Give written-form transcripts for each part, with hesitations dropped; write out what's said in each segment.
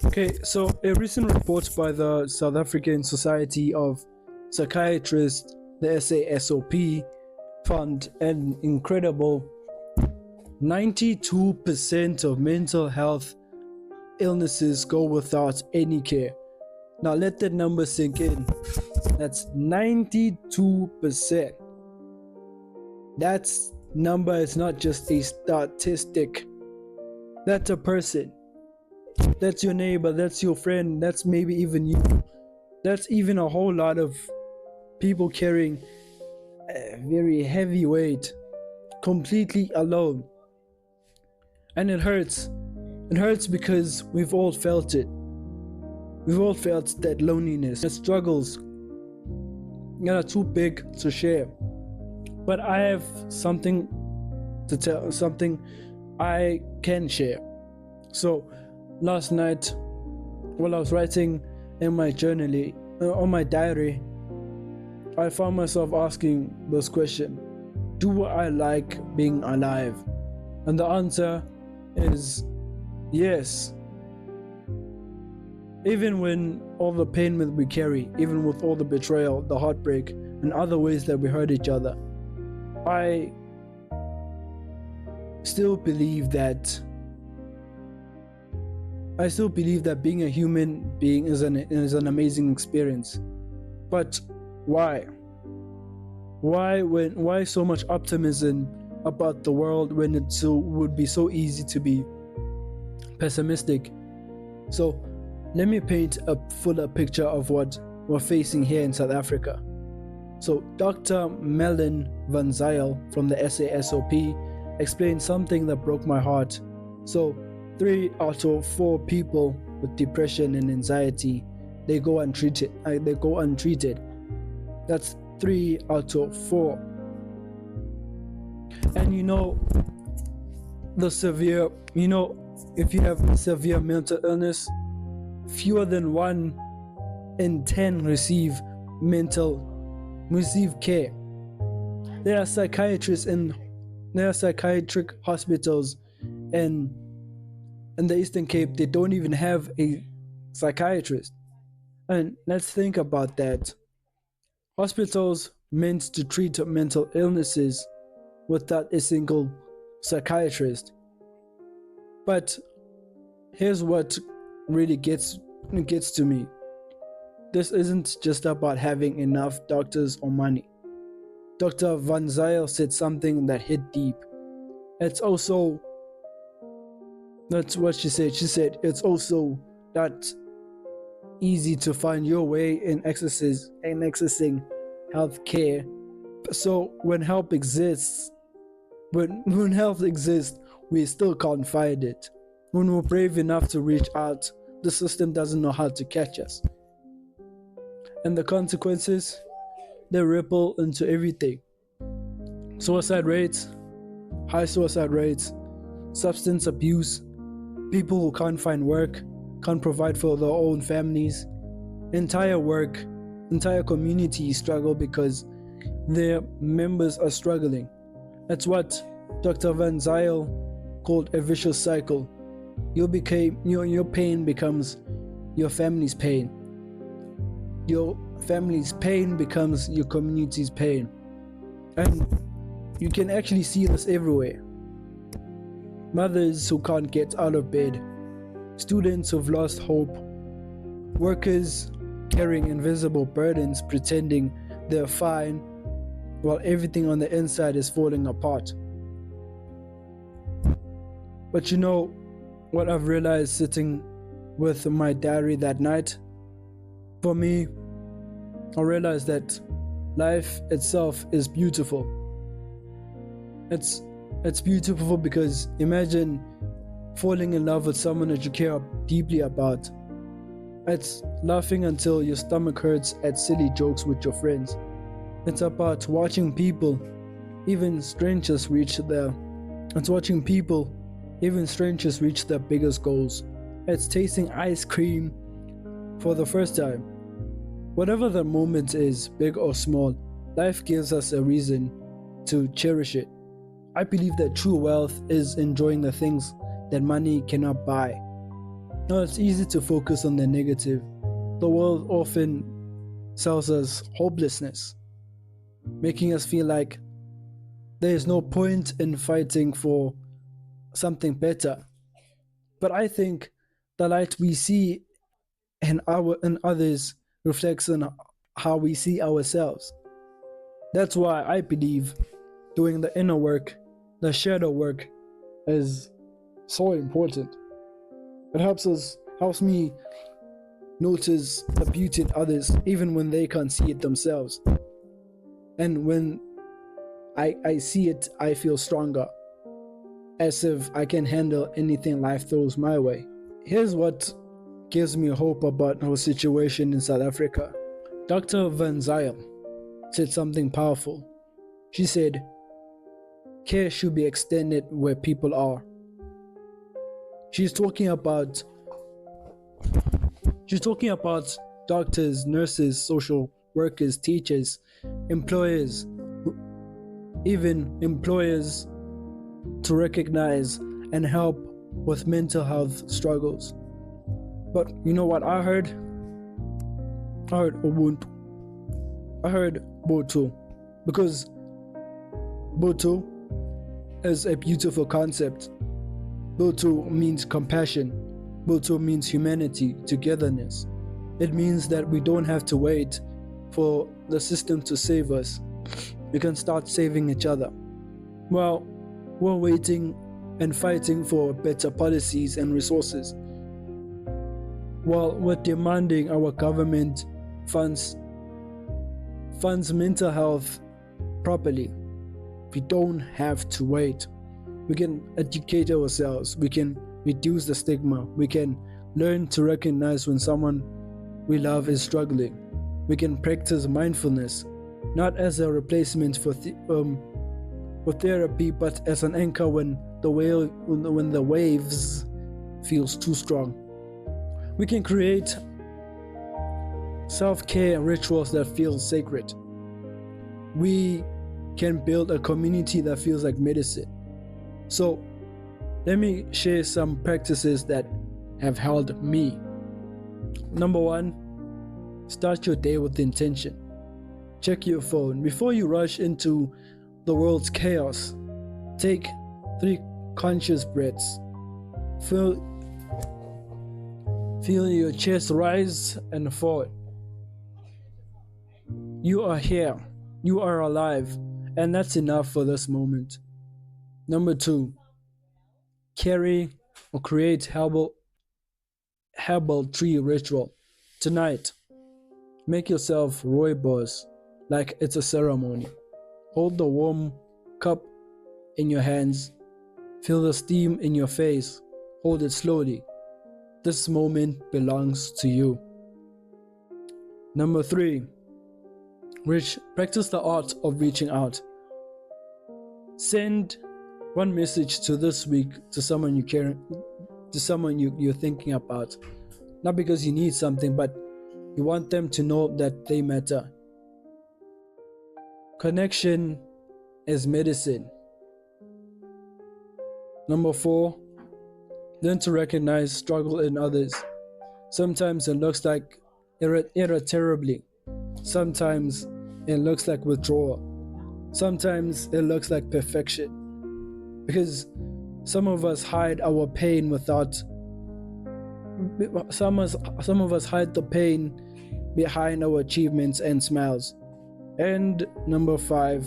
Okay, so a recent report by the South African Society of Psychiatrists, the SASOP, found an incredible 92% of mental health illnesses go without any care. Now let that number sink in. That's 92%. That number is not just a statistic. That's a person. That's your neighbor, that's your friend, that's maybe even you. That's even a whole lot of people carrying a very heavy weight completely alone. And it hurts. It hurts because we've all felt it. We've all felt that loneliness, the struggles that are too big to share. But I have something to tell, something I can share. So last night, while I was writing in my journal, on my diary, I found myself asking this question: do I like being alive? And the answer is yes. Even when all the pain that we carry, even with all the betrayal, the heartbreak, and other ways that we hurt each other, I still believe that being a human being is an amazing experience. But why? Why so much optimism about the world when it would be so easy to be pessimistic? So let me paint a fuller picture of what we're facing here in South Africa. So Dr. Mellon Van Zyl from the SASOP explained something that broke my heart. So 3 out of 4 people with depression and anxiety, they go untreated. That's 3 out of 4. And if you have severe mental illness, fewer than 1 in 10 receive care. There are psychiatrists and there are psychiatric hospitals in the Eastern Cape. They don't even have a psychiatrist. And let's think about that. Hospitals meant to treat mental illnesses without a single psychiatrist. But here's what really gets to me. This isn't just about having enough doctors or money. Dr. Van Zyl said something that hit deep. That's what she said. She said it's also not easy to find your way in accessing health care. So when help exists, we still can't find it. When we're brave enough to reach out, the system doesn't know how to catch us. And the consequences, they ripple into everything. Suicide rates, high suicide rates, substance abuse, people who can't find work, can't provide for their own families, entire communities struggle because their members are struggling. That's what Dr. Van Zyl called a vicious cycle. Your pain becomes your family's pain. Your family's pain becomes your community's pain. And you can actually see this everywhere. Mothers who can't get out of bed, students who've lost hope, workers carrying invisible burdens pretending they're fine while everything on the inside is falling apart. But you know what I've realized sitting with my diary that night? For me, I realized that life itself is beautiful. It's beautiful because imagine falling in love with someone that you care deeply about. It's laughing until your stomach hurts at silly jokes with your friends. It's about watching people, even strangers, reach their biggest goals. It's tasting ice cream for the first time. Whatever the moment is, big or small, life gives us a reason to cherish it. I believe that true wealth is enjoying the things that money cannot buy. Now, it's easy to focus on the negative. The world often sells us hopelessness, making us feel like there is no point in fighting for something better. But I think the light we see in others reflects on how we see ourselves. That's why I believe doing the inner work, the shadow work, is so important. It helps me notice the beauty in others even when they can't see it themselves. And when I see it, I feel stronger, as if I can handle anything life throws my way. Here's what gives me hope about our situation in South Africa. Dr. Van Zyl said something powerful. She said, care should be extended where people are. She's talking about doctors, nurses, social workers, teachers, employers, even employers, to recognize and help with mental health struggles. But you know what I heard? I heard Ubuntu. I heard Botho. Because Botho is a beautiful concept. Botho means compassion. Botho means humanity, togetherness. It means that we don't have to wait for the system to save us. We can start saving each other. Well, we're waiting and fighting for better policies and resources. While we're demanding our government funds mental health properly, we don't have to wait. We can educate ourselves. We can reduce the stigma. We can learn to recognize when someone we love is struggling. We can practice mindfulness, not as a replacement for therapy, but as an anchor when the waves feels too strong. We can create self-care rituals that feel sacred. We can build a community that feels like medicine. So let me share some practices that have helped me. Number 1, start your day with intention. Check your phone. Before you rush into the world's chaos, take 3 conscious breaths. Feel your chest rise and fall. You are here. You are alive. And that's enough for this moment. Number 2, carry or create herbal tree ritual. Tonight, make yourself rooibos like it's a ceremony. Hold the warm cup in your hands. Feel the steam in your face. Hold it slowly. This moment belongs to you. Number 3, practice the art of reaching out. Send one message to this week to someone you care, to someone you're thinking about. Not because you need something, but you want them to know that they matter. Connection is medicine. Number 4, learn to recognize struggle in others. Sometimes it looks like irritably. Sometimes it looks like withdrawal. Sometimes it looks like perfection. Because some of us hide our pain some of us hide the pain behind our achievements and smiles. And number 5,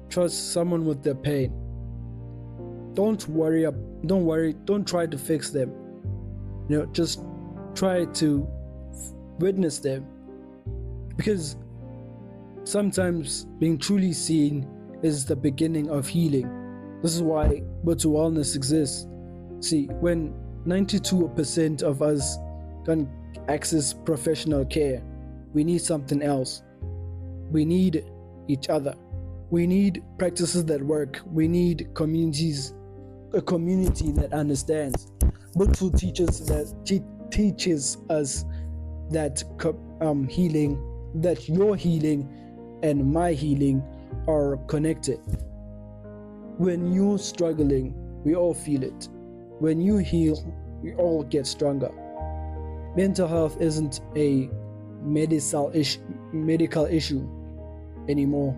trust someone with their pain. Don't try to fix them. Just try to witness them. Because sometimes being truly seen is the beginning of healing. This is why BothoWellness exists. See, when 92% of us can access professional care, we need something else. We need each other. We need practices that work. We need a community that understands. Botho teaches us that that your healing and my healing are connected. When you're struggling, we all feel it. When you heal, we all get stronger. Mental health isn't a medical issue anymore.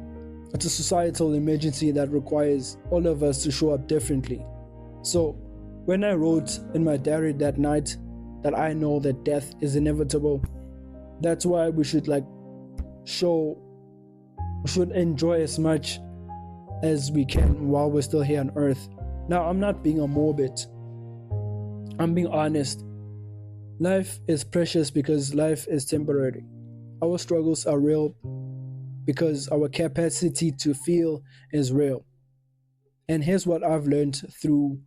It's a societal emergency that requires all of us to show up differently. So when I wrote in my diary that night that I know that death is inevitable, that's why we should enjoy as much as we can while we're still here on earth. Now, I'm not being a morbid, I'm being honest. Life is precious because life is temporary. Our struggles are real because our capacity to feel is real. And here's what I've learned through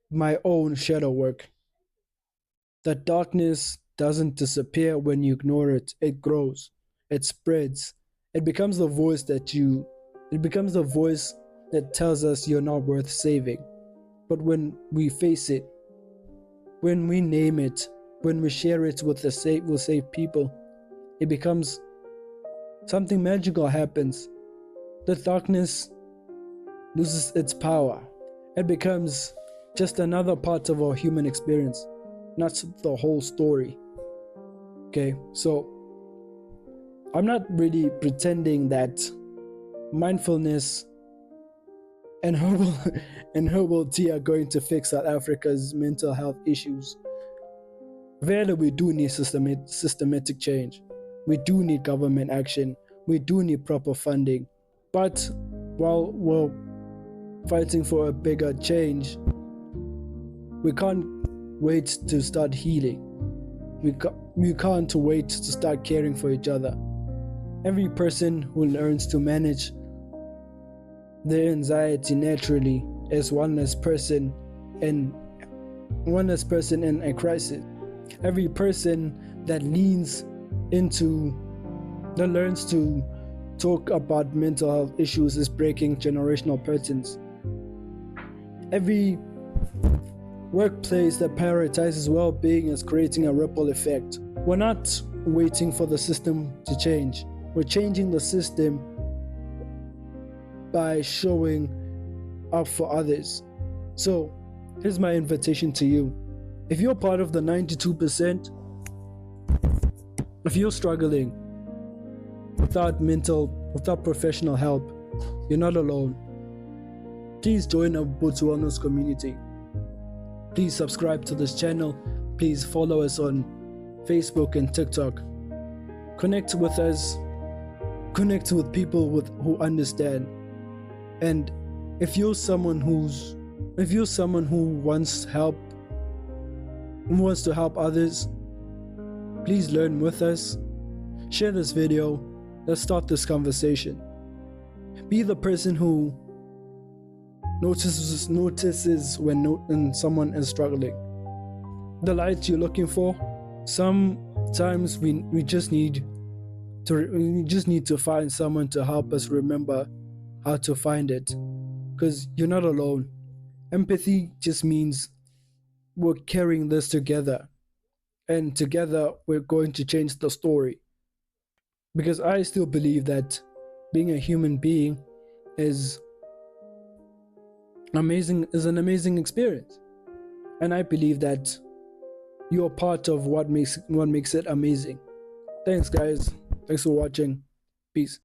my own shadow work: that darkness doesn't disappear when you ignore it. It grows, it spreads, it becomes the voice that tells us you're not worth saving. But when we face it, when we name it, when we share it with safe people, it becomes something magical happens. The darkness loses its power. It becomes just another part of our human experience, not the whole story. Okay, so I'm not really pretending that mindfulness and herbal tea are going to fix South Africa's mental health issues. Really, we do need systematic change. We do need government action. We do need proper funding. But while we're fighting for a bigger change, we can't wait to start healing. We can't wait to start caring for each other. Every person who learns to manage their anxiety naturally is one less person in a crisis. Every person that learns to talk about mental health issues is breaking generational patterns. Every workplace that prioritizes well-being is creating a ripple effect. We're not waiting for the system to change. We're changing the system by showing up for others. So here's my invitation to you. If you're part of the 92%, if you're struggling without professional help, you're not alone. Please join our BothoWellness community. Please subscribe to this channel. Please follow us on Facebook and TikTok. Connect with us. Connect with people who understand. And if you're someone who wants to help others, please learn with us. Share this video. Let's start this conversation. Be the person who notices when someone is struggling. The light you're looking for. Sometimes we just need to find someone to help us remember how to find it, because you're not alone. Empathy just means we're carrying this together, and together we're going to change the story. Because I still believe that being a human being is an amazing experience, and I believe that you're part of what makes it amazing. Thanks, guys. Thanks for watching. Peace.